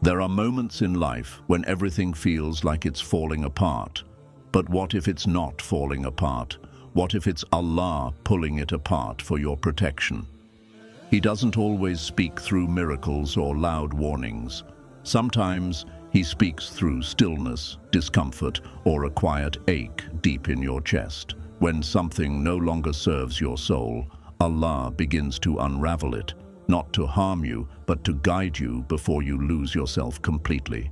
There are moments in life when everything feels like it's falling apart. But what if it's not falling apart? What if it's Allah pulling it apart for your protection? He doesn't always speak through miracles or loud warnings. Sometimes He speaks through stillness, discomfort, or a quiet ache deep in your chest. When something no longer serves your soul, Allah begins to unravel it, not to harm you, but to guide you before you lose yourself completely.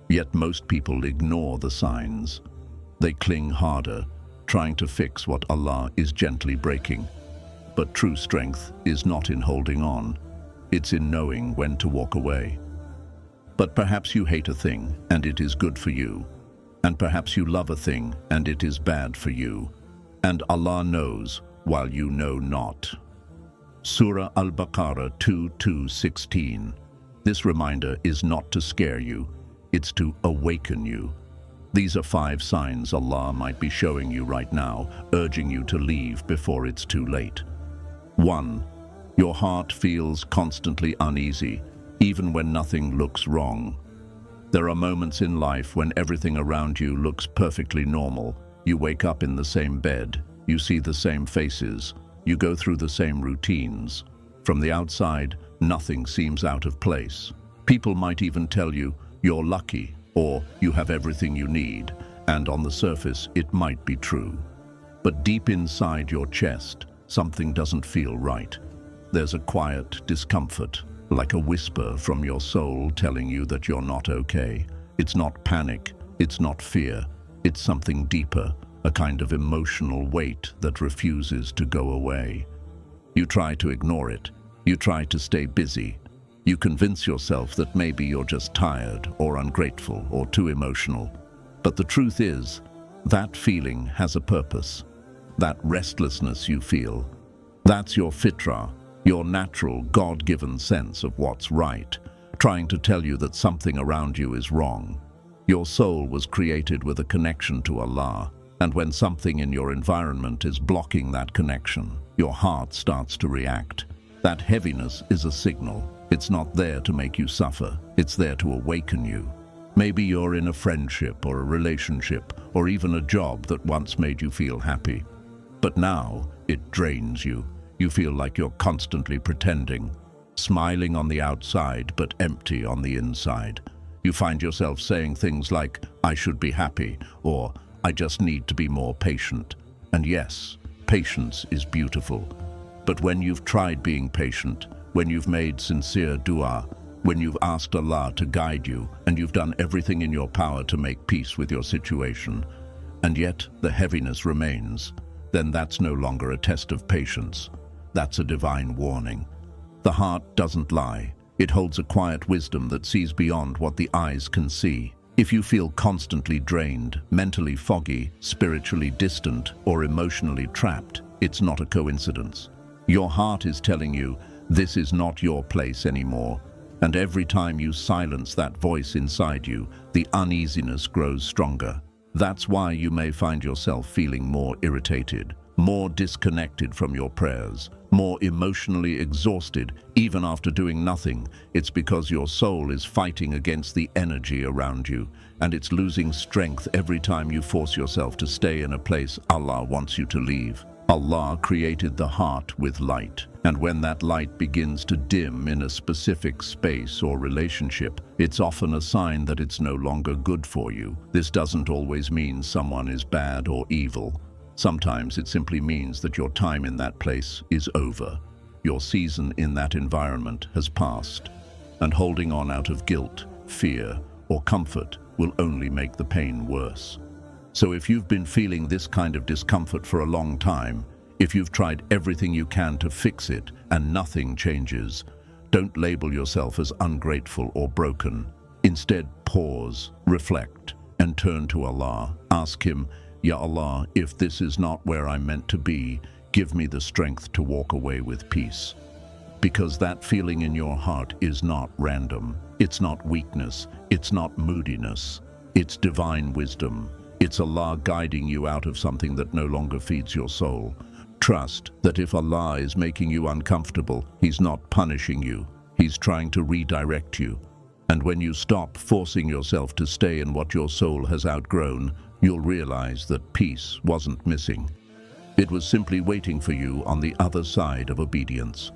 Yet most people ignore the signs. They cling harder, trying to fix what Allah is gently breaking. But true strength is not in holding on. It's in knowing when to walk away. But perhaps you hate a thing, and it is good for you. And perhaps you love a thing, and it is bad for you. And Allah knows, while you know not. Surah Al-Baqarah 2:16. This reminder is not to scare you, it's to awaken you. These are 5 signs Allah might be showing you right now, urging you to leave before it's too late. 1. Your heart feels constantly uneasy, even when nothing looks wrong. There are moments in life when everything around you looks perfectly normal. You wake up in the same bed, you see the same faces, you go through the same routines. From the outside, nothing seems out of place. People might even tell you, you're lucky, or you have everything you need, and on the surface, it might be true. But deep inside your chest, something doesn't feel right. There's a quiet discomfort, like a whisper from your soul telling you that you're not okay. It's not panic, it's not fear, it's something deeper, a kind of emotional weight that refuses to go away. You try to ignore it, you try to stay busy. You convince yourself that maybe you're just tired or ungrateful or too emotional. But the truth is, that feeling has a purpose. That restlessness you feel, that's your fitrah, your natural, God-given sense of what's right, trying to tell you that something around you is wrong. Your soul was created with a connection to Allah, and when something in your environment is blocking that connection, your heart starts to react. That heaviness is a signal. It's not there to make you suffer, it's there to awaken you. Maybe you're in a friendship or a relationship or even a job that once made you feel happy. But now it drains you. You feel like you're constantly pretending, smiling on the outside but empty on the inside. You find yourself saying things like, I should be happy, or I just need to be more patient. And yes, patience is beautiful. But when you've tried being patient, when you've made sincere dua, when you've asked Allah to guide you, and you've done everything in your power to make peace with your situation, and yet the heaviness remains, then that's no longer a test of patience. That's a divine warning. The heart doesn't lie. It holds a quiet wisdom that sees beyond what the eyes can see. If you feel constantly drained, mentally foggy, spiritually distant, or emotionally trapped, it's not a coincidence. Your heart is telling you, this is not your place anymore. And every time you silence that voice inside you, the uneasiness grows stronger. That's why you may find yourself feeling more irritated, more disconnected from your prayers, more emotionally exhausted, even after doing nothing. It's because your soul is fighting against the energy around you, and it's losing strength every time you force yourself to stay in a place Allah wants you to leave. Allah created the heart with light, and when that light begins to dim in a specific space or relationship, it's often a sign that it's no longer good for you. This doesn't always mean someone is bad or evil. Sometimes it simply means that your time in that place is over. Your season in that environment has passed, and holding on out of guilt, fear, or comfort will only make the pain worse. So if you've been feeling this kind of discomfort for a long time, if you've tried everything you can to fix it and nothing changes, don't label yourself as ungrateful or broken. Instead, pause, reflect, and turn to Allah. Ask Him, Ya Allah, if this is not where I'm meant to be, give me the strength to walk away with peace. Because that feeling in your heart is not random. It's not weakness. It's not moodiness. It's divine wisdom. It's Allah guiding you out of something that no longer feeds your soul. Trust that if Allah is making you uncomfortable, He's not punishing you. He's trying to redirect you. And when you stop forcing yourself to stay in what your soul has outgrown, you'll realize that peace wasn't missing. It was simply waiting for you on the other side of obedience.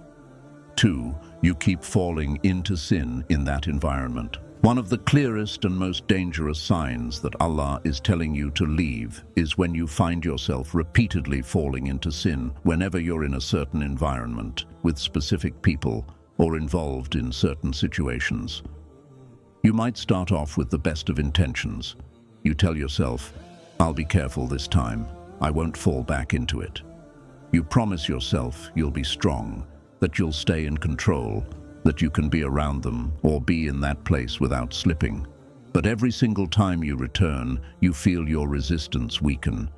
2. You keep falling into sin in that environment. One of the clearest and most dangerous signs that Allah is telling you to leave is when you find yourself repeatedly falling into sin whenever you're in a certain environment, with specific people, or involved in certain situations. You might start off with the best of intentions. You tell yourself, "I'll be careful this time. I won't fall back into it." You promise yourself you'll be strong, that you'll stay in control, that you can be around them or be in that place without slipping. But every single time you return, you feel your resistance weaken.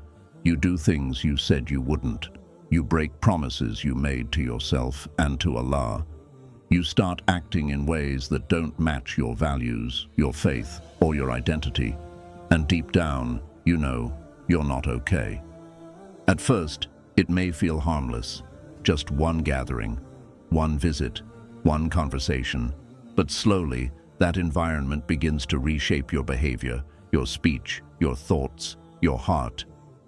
You do things you said you wouldn't. You break promises you made to yourself and to Allah. You start acting in ways that don't match your values, your faith, or your identity. And deep down, you know you're not okay. At first, it may feel harmless, just one gathering, one visit, one conversation. But slowly, that environment begins to reshape your behavior, your speech, your thoughts, your heart.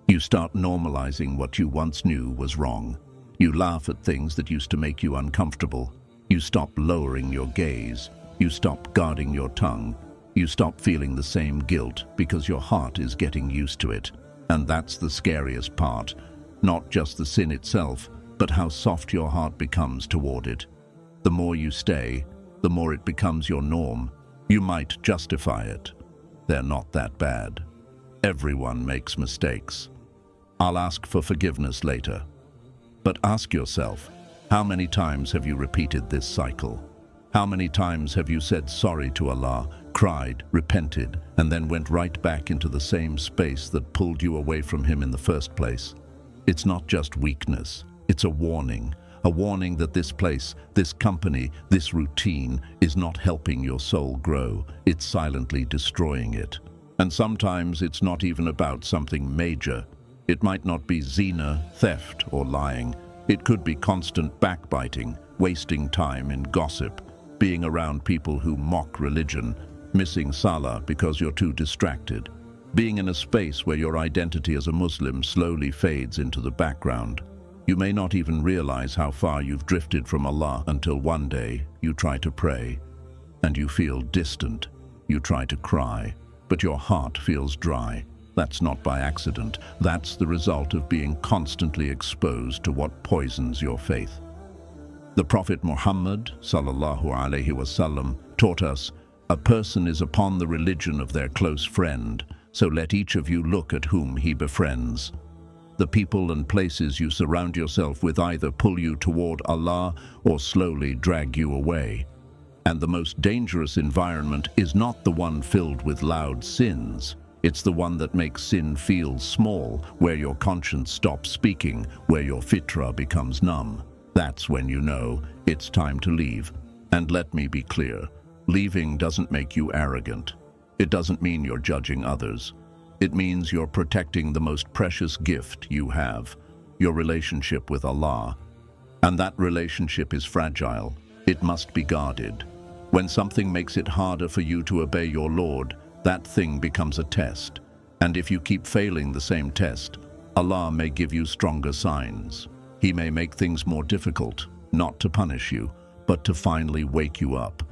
You start normalizing what you once knew was wrong. You laugh at things that used to make you uncomfortable. You stop lowering your gaze. You stop guarding your tongue. You stop feeling the same guilt because your heart is getting used to it. And that's the scariest part. Not just the sin itself, but how soft your heart becomes toward it. The more you stay, the more it becomes your norm. You might justify it. They're not that bad. Everyone makes mistakes. I'll ask for forgiveness later. But ask yourself, how many times have you repeated this cycle? How many times have you said sorry to Allah, cried, repented, and then went right back into the same space that pulled you away from Him in the first place? It's not just weakness, it's a warning that this place, this company, this routine is not helping your soul grow. It's silently destroying it. And sometimes it's not even about something major. It might not be zina, theft, or lying. It could be constant backbiting, wasting time in gossip, being around people who mock religion, missing salah because you're too distracted, being in a space where your identity as a Muslim slowly fades into the background. You may not even realize how far you've drifted from Allah until one day you try to pray, and you feel distant. You try to cry, but your heart feels dry. That's not by accident. That's the result of being constantly exposed to what poisons your faith. The Prophet Muhammad ﷺ taught us, "A person is upon the religion of their close friend, so let each of you look at whom he befriends." The people and places you surround yourself with either pull you toward Allah or slowly drag you away. And the most dangerous environment is not the one filled with loud sins. It's the one that makes sin feel small, where your conscience stops speaking, where your fitra becomes numb. That's when you know it's time to leave. And let me be clear, leaving doesn't make you arrogant. It doesn't mean you're judging others. It means you're protecting the most precious gift you have, your relationship with Allah. And that relationship is fragile. It must be guarded. When something makes it harder for you to obey your Lord, that thing becomes a test. And if you keep failing the same test, Allah may give you stronger signs. He may make things more difficult, not to punish you, but to finally wake you up.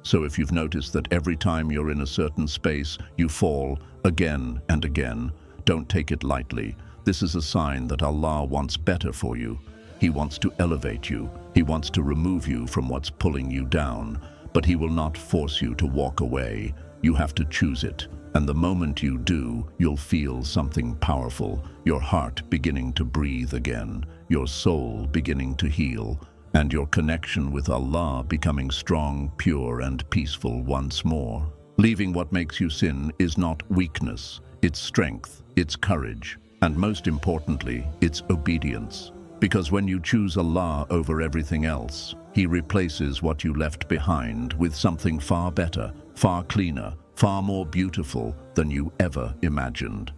So if you've noticed that every time you're in a certain space, you fall again and again, don't take it lightly. This is a sign that Allah wants better for you. He wants to elevate you. He wants to remove you from what's pulling you down. But He will not force you to walk away. You have to choose it. And the moment you do, you'll feel something powerful, your heart beginning to breathe again, your soul beginning to heal, and your connection with Allah becoming strong, pure, and peaceful once more. Leaving what makes you sin is not weakness, it's strength, it's courage, and most importantly, it's obedience. Because when you choose Allah over everything else, He replaces what you left behind with something far better, far cleaner, far more beautiful than you ever imagined.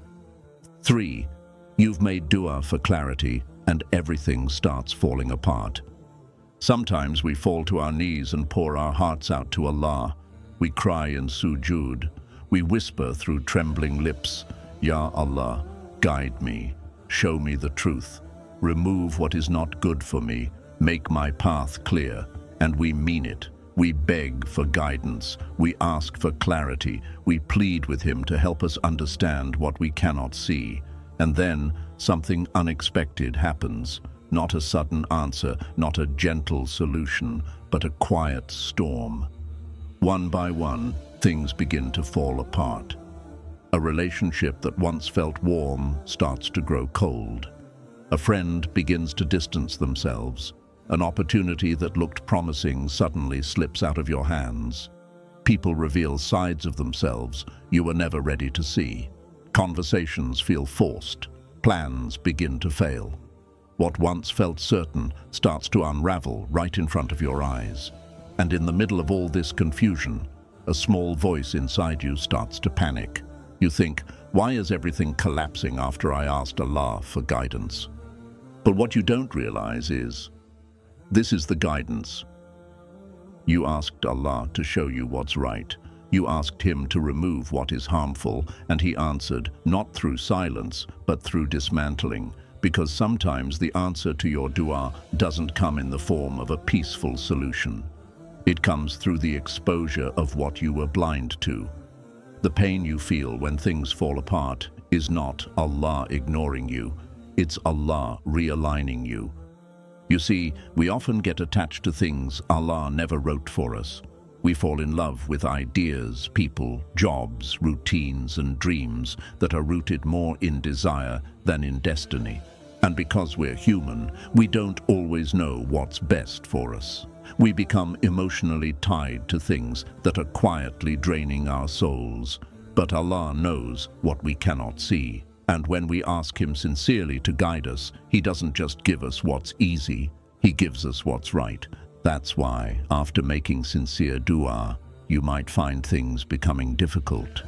3. You've made dua for clarity and everything starts falling apart. Sometimes we fall to our knees and pour our hearts out to Allah. We cry in sujood. We whisper through trembling lips, Ya Allah, guide me, show me the truth, remove what is not good for me, make my path clear. And we mean it. We beg for guidance. We ask for clarity. We plead with him to help us understand what we cannot see. And then something unexpected happens. Not a sudden answer, not a gentle solution, but a quiet storm. One by one, things begin to fall apart. A relationship that once felt warm starts to grow cold. A friend begins to distance themselves. An opportunity that looked promising suddenly slips out of your hands. People reveal sides of themselves you were never ready to see. Conversations feel forced. Plans begin to fail. What once felt certain starts to unravel right in front of your eyes. And in the middle of all this confusion, a small voice inside you starts to panic. You think, why is everything collapsing after I asked Allah for guidance? But what you don't realize is, this is the guidance. You asked Allah to show you what's right. You asked him to remove what is harmful, and he answered, not through silence, but through dismantling. Because sometimes the answer to your dua doesn't come in the form of a peaceful solution. It comes through the exposure of what you were blind to. The pain you feel when things fall apart is not Allah ignoring you. It's Allah realigning you. You see, we often get attached to things Allah never wrote for us. We fall in love with ideas, people, jobs, routines, and dreams that are rooted more in desire than in destiny. And because we're human, we don't always know what's best for us. We become emotionally tied to things that are quietly draining our souls. But Allah knows what we cannot see. And when we ask him sincerely to guide us, he doesn't just give us what's easy, he gives us what's right. That's why, after making sincere dua, you might find things becoming difficult.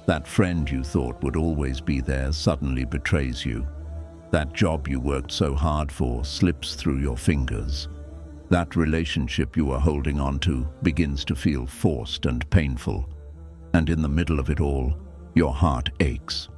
That friend you thought would always be there suddenly betrays you. That job you worked so hard for slips through your fingers. That relationship you are holding on to begins to feel forced and painful. And in the middle of it all, your heart aches.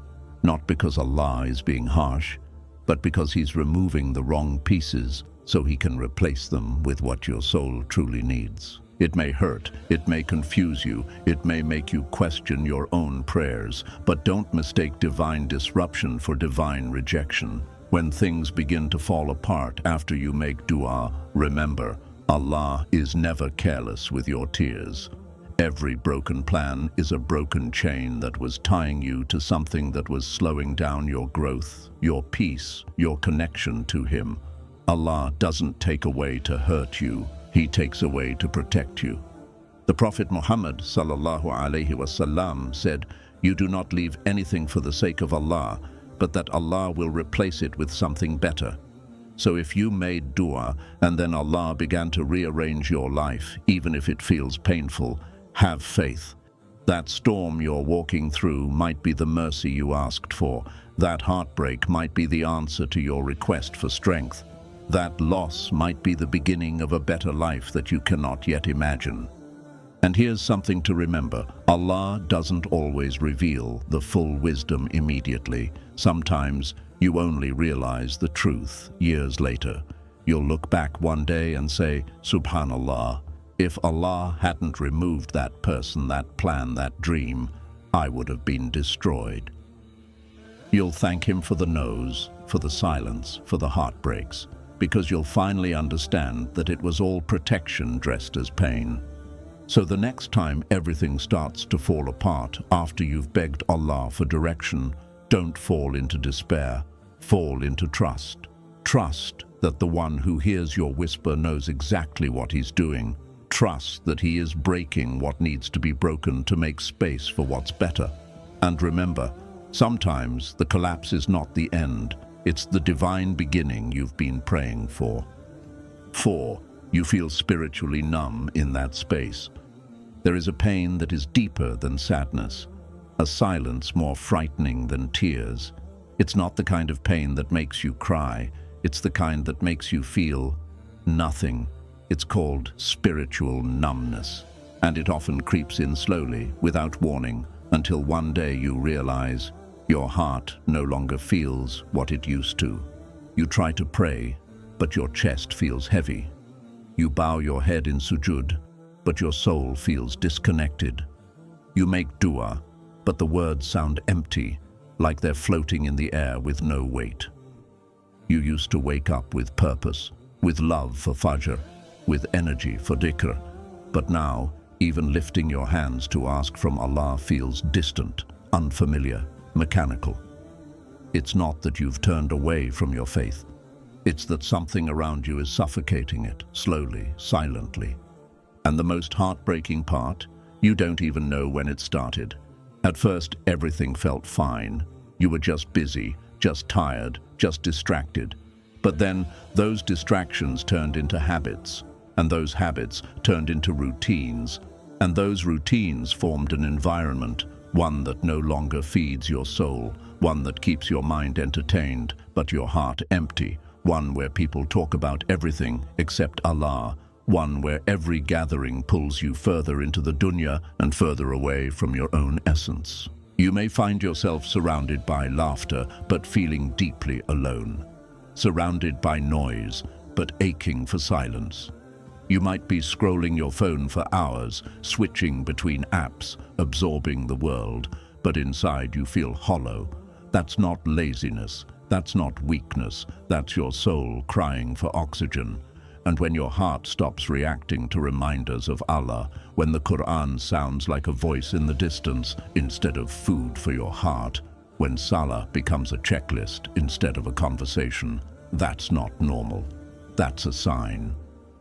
Not because Allah is being harsh, but because he's removing the wrong pieces so he can replace them with what your soul truly needs. It may hurt, it may confuse you, it may make you question your own prayers, but don't mistake divine disruption for divine rejection. When things begin to fall apart after you make dua, remember, Allah is never careless with your tears. Every broken plan is a broken chain that was tying you to something that was slowing down your growth, your peace, your connection to him. Allah doesn't take away to hurt you, he takes away to protect you. The Prophet Muhammad ﷺ said, "You do not leave anything for the sake of Allah, but that Allah will replace it with something better." So if you made dua and then Allah began to rearrange your life, even if it feels painful, have faith. That storm you're walking through might be the mercy you asked for. That heartbreak might be the answer to your request for strength. That loss might be the beginning of a better life that you cannot yet imagine. And here's something to remember. Allah doesn't always reveal the full wisdom immediately. Sometimes you only realize the truth years later. You'll look back one day and say, Subhanallah, if Allah hadn't removed that person, that plan, that dream, I would have been destroyed. You'll thank him for the no's, for the silence, for the heartbreaks, because you'll finally understand that it was all protection dressed as pain. So the next time everything starts to fall apart after you've begged Allah for direction, don't fall into despair, fall into trust. Trust that the one who hears your whisper knows exactly what he's doing. Trust that he is breaking what needs to be broken to make space for what's better. And remember, sometimes the collapse is not the end, it's the divine beginning you've been praying for. 4. You feel spiritually numb in that space. There is a pain that is deeper than sadness, a silence more frightening than tears. It's not the kind of pain that makes you cry, it's the kind that makes you feel nothing. It's called spiritual numbness. And it often creeps in slowly, without warning, until one day you realize your heart no longer feels what it used to. You try to pray, but your chest feels heavy. You bow your head in sujud, but your soul feels disconnected. You make dua, but the words sound empty, like they're floating in the air with no weight. You used to wake up with purpose, with love for fajr, with energy for dhikr, but now, even lifting your hands to ask from Allah feels distant, unfamiliar, mechanical. It's not that you've turned away from your faith. It's that something around you is suffocating it, slowly, silently. And the most heartbreaking part, you don't even know when it started. At first, everything felt fine. You were just busy, just tired, just distracted. But then, those distractions turned into habits, and those habits turned into routines, and those routines formed an environment, one that no longer feeds your soul, one that keeps your mind entertained, but your heart empty, one where people talk about everything except Allah, one where every gathering pulls you further into the dunya and further away from your own essence. You may find yourself surrounded by laughter, but feeling deeply alone, surrounded by noise, but aching for silence. You might be scrolling your phone for hours, switching between apps, absorbing the world, but inside you feel hollow. That's not laziness, that's not weakness, that's your soul crying for oxygen. And when your heart stops reacting to reminders of Allah, when the Qur'an sounds like a voice in the distance instead of food for your heart, when Salah becomes a checklist instead of a conversation, that's not normal. That's a sign.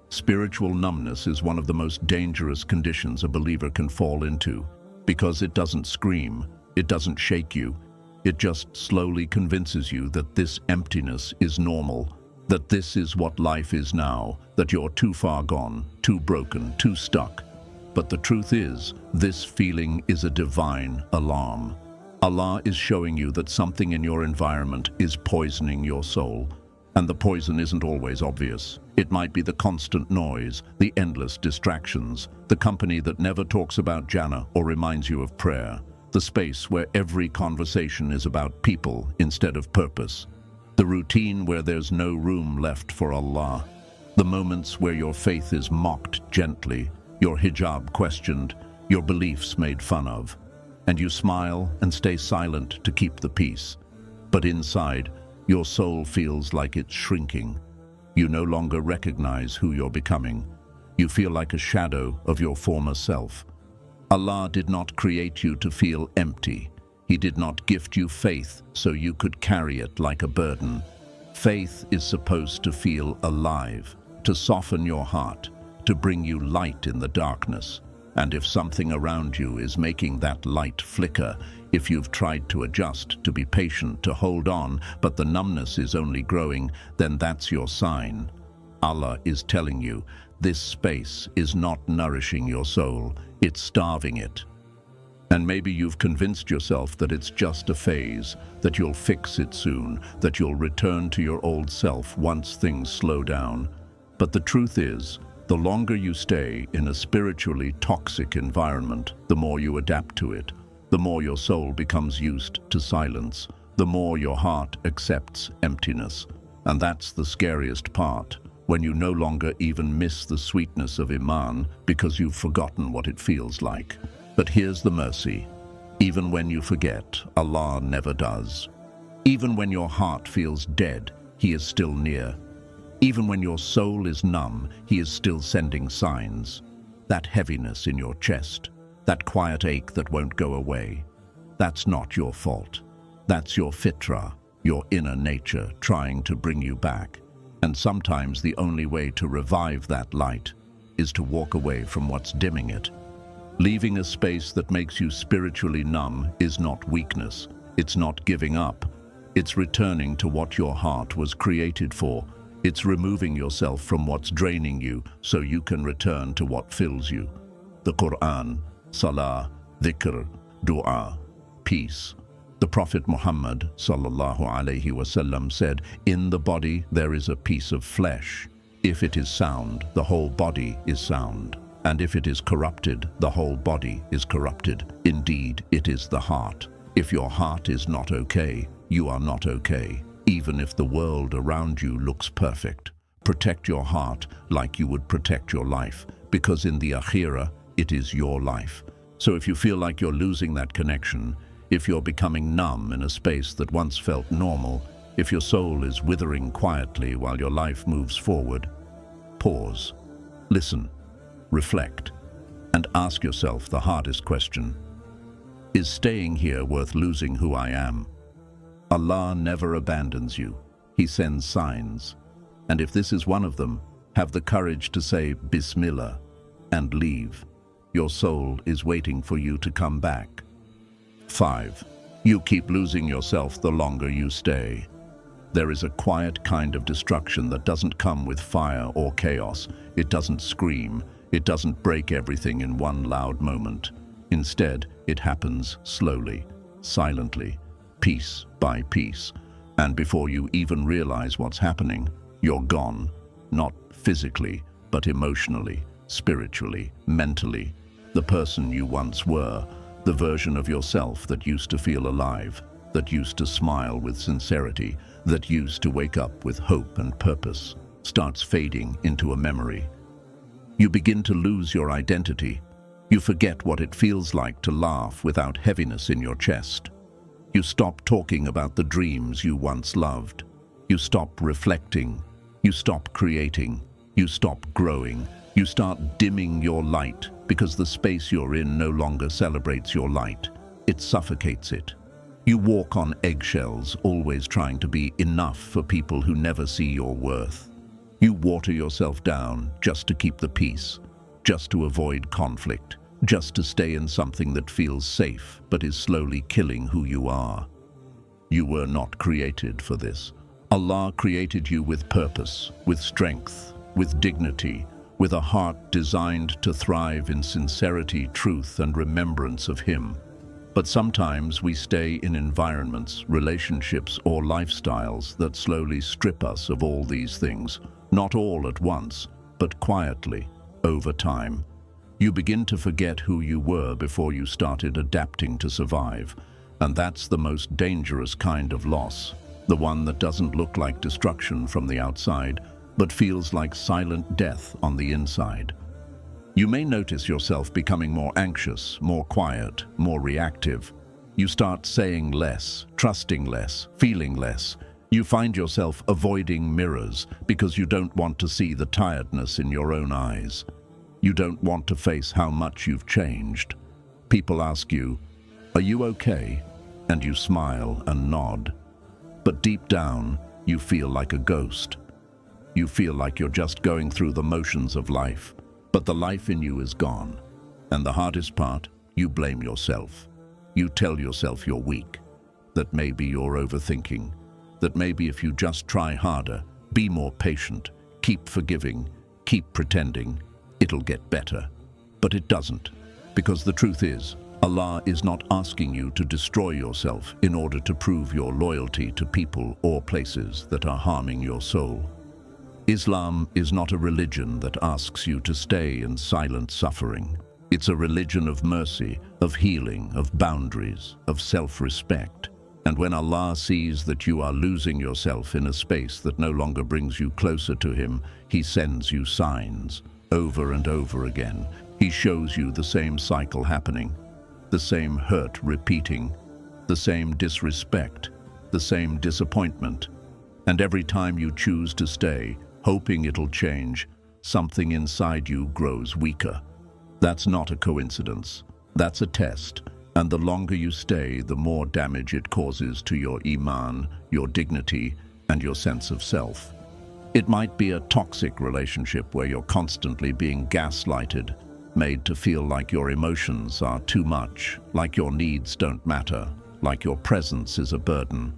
Spiritual numbness is one of the most dangerous conditions a believer can fall into, because it doesn't scream, it doesn't shake you, it just slowly convinces you that this emptiness is normal, that this is what life is now, that you're too far gone, too broken, too stuck. But the truth is, this feeling is a divine alarm. Allah is showing you that something in your environment is poisoning your soul. And the poison isn't always obvious. It might be the constant noise, the endless distractions, the company that never talks about Jannah or reminds you of prayer, the space where every conversation is about people instead of purpose, the routine where there's no room left for Allah, the moments where your faith is mocked gently, your hijab questioned, your beliefs made fun of, and you smile and stay silent to keep the peace. But inside, your soul feels like it's shrinking. You no longer recognize who you're becoming. You feel like a shadow of your former self. Allah did not create you to feel empty. He did not gift you faith so you could carry it like a burden. Faith is supposed to feel alive, to soften your heart, to bring you light in the darkness. And if something around you is making that light flicker, if you've tried to adjust, to be patient, to hold on, but the numbness is only growing, then that's your sign. Allah is telling you, this space is not nourishing your soul, it's starving it. And maybe you've convinced yourself that it's just a phase, that you'll fix it soon, that you'll return to your old self once things slow down. But the truth is, the longer you stay in a spiritually toxic environment, the more you adapt to it, the more your soul becomes used to silence, the more your heart accepts emptiness. And that's the scariest part, when you no longer even miss the sweetness of Iman because you've forgotten what it feels like. But here's the mercy. Even when you forget, Allah never does. Even when your heart feels dead, He is still near. Even when your soul is numb, He is still sending signs. That heaviness in your chest, that quiet ache that won't go away, that's not your fault. That's your fitra, your inner nature trying to bring you back. And sometimes the only way to revive that light is to walk away from what's dimming it. Leaving a space that makes you spiritually numb is not weakness. It's not giving up. It's returning to what your heart was created for. It's removing yourself from what's draining you so you can return to what fills you. The Qur'an, Salah, Dhikr, Dua, peace. The Prophet Muhammad ﷺ said, "In the body there is a piece of flesh. If it is sound, the whole body is sound." And if it is corrupted, the whole body is corrupted. Indeed, it is the heart. If your heart is not okay, you are not okay, even if the world around you looks perfect. Protect your heart like you would protect your life, because in the akhirah, it is your life. So if you feel like you're losing that connection, if you're becoming numb in a space that once felt normal, if your soul is withering quietly while your life moves forward, pause, listen, reflect, and ask yourself the hardest question. Is staying here worth losing who I am? Allah never abandons you. He sends signs. And if this is one of them, have the courage to say Bismillah and leave. Your soul is waiting for you to come back. 5. You keep losing yourself the longer you stay. There is a quiet kind of destruction that doesn't come with fire or chaos. It doesn't scream. It doesn't break everything in one loud moment. Instead, it happens slowly, silently, piece by piece. And before you even realize what's happening, you're gone. Not physically, but emotionally, spiritually, mentally. The person you once were, the version of yourself that used to feel alive, that used to smile with sincerity, that used to wake up with hope and purpose, starts fading into a memory. You begin to lose your identity. You forget what it feels like to laugh without heaviness in your chest. You stop talking about the dreams you once loved. You stop reflecting. You stop creating. You stop growing. You start dimming your light because the space you're in no longer celebrates your light. It suffocates it. You walk on eggshells, always trying to be enough for people who never see your worth. You water yourself down just to keep the peace, just to avoid conflict, just to stay in something that feels safe but is slowly killing who you are. You were not created for this. Allah created you with purpose, with strength, with dignity, with a heart designed to thrive in sincerity, truth, and remembrance of Him. But sometimes we stay in environments, relationships, or lifestyles that slowly strip us of all these things, not all at once, but quietly, over time. You begin to forget who you were before you started adapting to survive, and that's the most dangerous kind of loss, the one that doesn't look like destruction from the outside, but feels like silent death on the inside. You may notice yourself becoming more anxious, more quiet, more reactive. You start saying less, trusting less, feeling less. You find yourself avoiding mirrors because you don't want to see the tiredness in your own eyes. You don't want to face how much you've changed. People ask you, "Are you okay?" And you smile and nod. But deep down, you feel like a ghost. You feel like you're just going through the motions of life. But the life in you is gone. And the hardest part, you blame yourself. You tell yourself you're weak, that maybe you're overthinking, that maybe if you just try harder, be more patient, keep forgiving, keep pretending, it'll get better. But it doesn't, because the truth is, Allah is not asking you to destroy yourself in order to prove your loyalty to people or places that are harming your soul. Islam is not a religion that asks you to stay in silent suffering. It's a religion of mercy, of healing, of boundaries, of self-respect. And when Allah sees that you are losing yourself in a space that no longer brings you closer to Him, He sends you signs, over and over again. He shows you the same cycle happening, the same hurt repeating, the same disrespect, the same disappointment. And every time you choose to stay, hoping it'll change, something inside you grows weaker. That's not a coincidence. That's a test. And the longer you stay, the more damage it causes to your iman, your dignity, and your sense of self. It might be a toxic relationship where you're constantly being gaslighted, made to feel like your emotions are too much, like your needs don't matter, like your presence is a burden.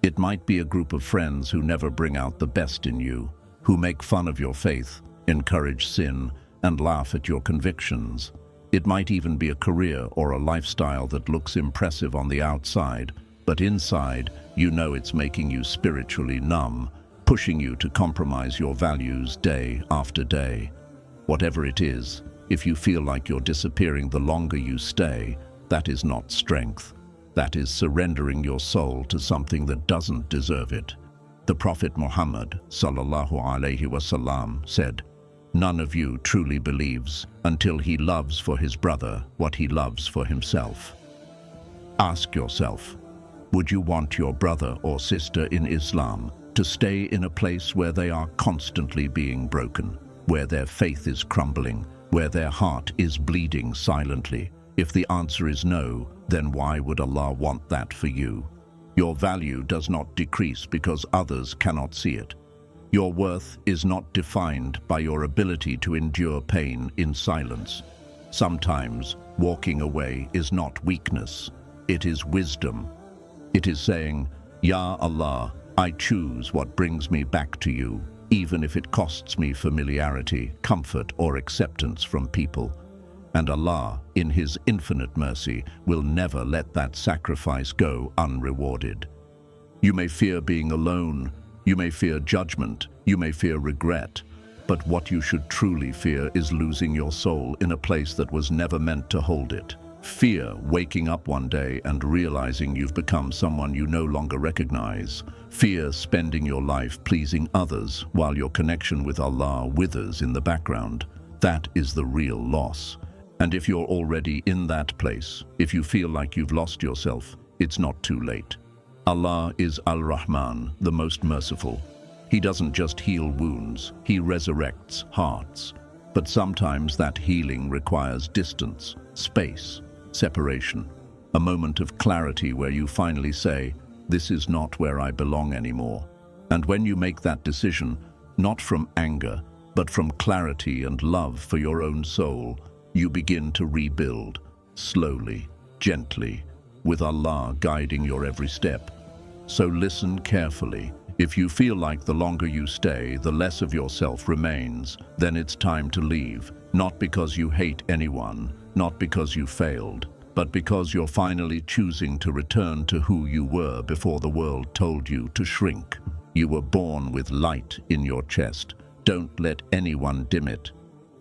It might be a group of friends who never bring out the best in you, who make fun of your faith, encourage sin, and laugh at your convictions. It might even be a career or a lifestyle that looks impressive on the outside, but inside, you know it's making you spiritually numb, pushing you to compromise your values day after day. Whatever it is If you feel like you're disappearing the longer you stay, that is not strength. That is surrendering your soul to something that doesn't deserve it. The Prophet Muhammad ﷺ said, "None of you truly believes until he loves for his brother what he loves for himself." Ask yourself, would you want your brother or sister in Islam to stay in a place where they are constantly being broken, where their faith is crumbling, where their heart is bleeding silently? If the answer is no, then why would Allah want that for you? Your value does not decrease because others cannot see it. Your worth is not defined by your ability to endure pain in silence. Sometimes walking away is not weakness, it is wisdom. It is saying, "Ya Allah, I choose what brings me back to you, even if it costs me familiarity, comfort, or acceptance from people." And Allah, in His infinite mercy, will never let that sacrifice go unrewarded. You may fear being alone, you may fear judgment, you may fear regret, but what you should truly fear is losing your soul in a place that was never meant to hold it. Fear waking up one day and realizing you've become someone you no longer recognize. Fear spending your life pleasing others while your connection with Allah withers in the background. That is the real loss. And if you're already in that place, if you feel like you've lost yourself, it's not too late. Allah is Al-Rahman, the most merciful. He doesn't just heal wounds, He resurrects hearts. But sometimes that healing requires distance, space, separation, a moment of clarity where you finally say, "This is not where I belong anymore." And when you make that decision, not from anger, but from clarity and love for your own soul, you begin to rebuild, slowly, gently, with Allah guiding your every step. So listen carefully. If you feel like the longer you stay, the less of yourself remains, then it's time to leave. Not because you hate anyone, not because you failed, but because you're finally choosing to return to who you were before the world told you to shrink. You were born with light in your chest. Don't let anyone dim it.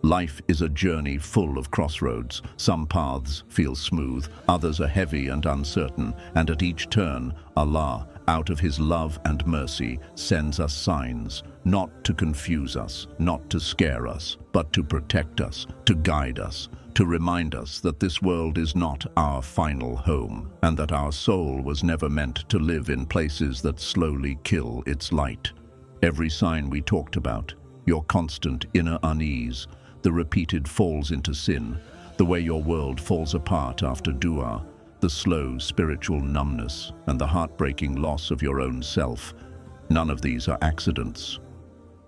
Life is a journey full of crossroads. Some paths feel smooth, others are heavy and uncertain, and at each turn, Allah, out of His love and mercy, sends us signs, not to confuse us, not to scare us, but to protect us, to guide us, to remind us that this world is not our final home, and that our soul was never meant to live in places that slowly kill its light. Every sign we talked about, your constant inner unease, the repeated falls into sin, the way your world falls apart after dua, the slow spiritual numbness, and the heartbreaking loss of your own self. None of these are accidents.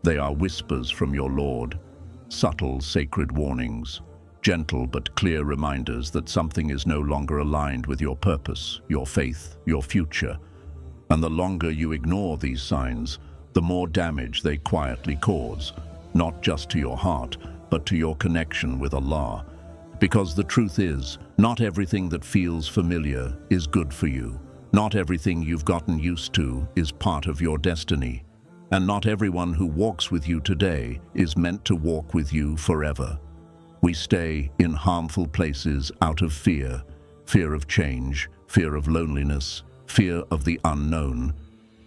They are whispers from your Lord, subtle sacred warnings, gentle but clear reminders that something is no longer aligned with your purpose, your faith, your future. And the longer you ignore these signs, the more damage they quietly cause, not just to your heart, but to your connection with Allah. Because the truth is, not everything that feels familiar is good for you. Not everything you've gotten used to is part of your destiny. And not everyone who walks with you today is meant to walk with you forever. We stay in harmful places out of fear, fear of change, fear of loneliness, fear of the unknown.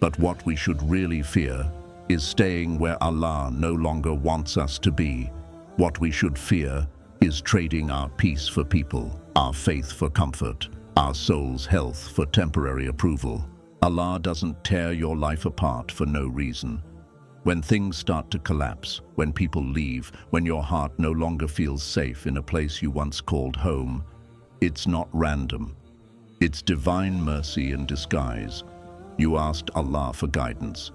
But what we should really fear is staying where Allah no longer wants us to be. What we should fear is trading our peace for people, our faith for comfort, our soul's health for temporary approval. Allah doesn't tear your life apart for no reason. When things start to collapse, when people leave, when your heart no longer feels safe in a place you once called home, it's not random. It's divine mercy in disguise. You asked Allah for guidance,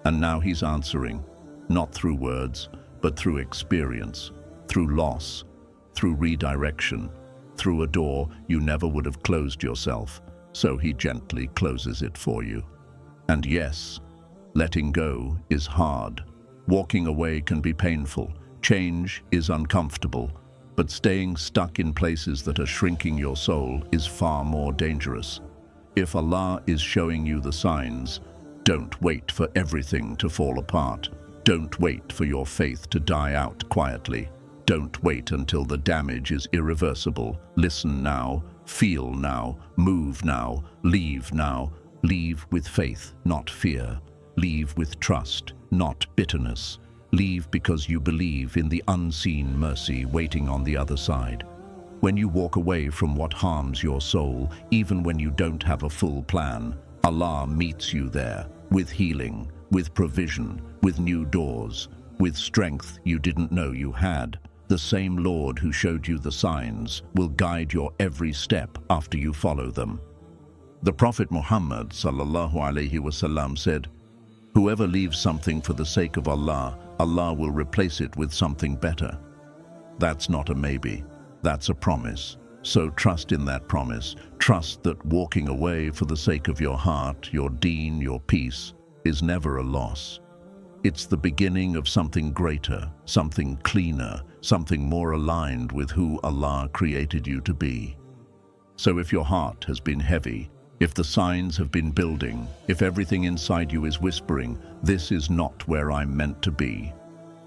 and now He's answering, not through words, but through experience, through loss, through redirection, through a door you never would have closed yourself, so He gently closes it for you. And yes, letting go is hard. Walking away can be painful. Change is uncomfortable. But staying stuck in places that are shrinking your soul is far more dangerous. If Allah is showing you the signs, don't wait for everything to fall apart. Don't wait for your faith to die out quietly. Don't wait until the damage is irreversible. Listen now, feel now, move now, leave now. Leave with faith, not fear. Leave with trust, not bitterness. Leave because you believe in the unseen mercy waiting on the other side. When you walk away from what harms your soul, even when you don't have a full plan, Allah meets you there with healing, with provision, with new doors, with strength you didn't know you had. The same Lord who showed you the signs will guide your every step after you follow them. The Prophet Muhammad ﷺ said, "Whoever leaves something for the sake of Allah, Allah will replace it with something better." That's not a maybe, that's a promise. So trust in that promise. Trust that walking away for the sake of your heart, your deen, your peace, is never a loss. It's the beginning of something greater, something cleaner, something more aligned with who Allah created you to be. So if your heart has been heavy, if the signs have been building, if everything inside you is whispering, "This is not where I'm meant to be,"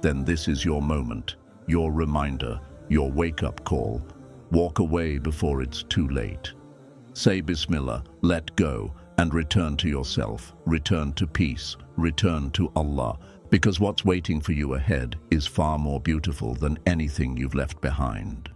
then this is your moment, your reminder, your wake-up call. Walk away before it's too late. Say Bismillah, let go, and return to yourself, return to peace, return to Allah, because what's waiting for you ahead is far more beautiful than anything you've left behind.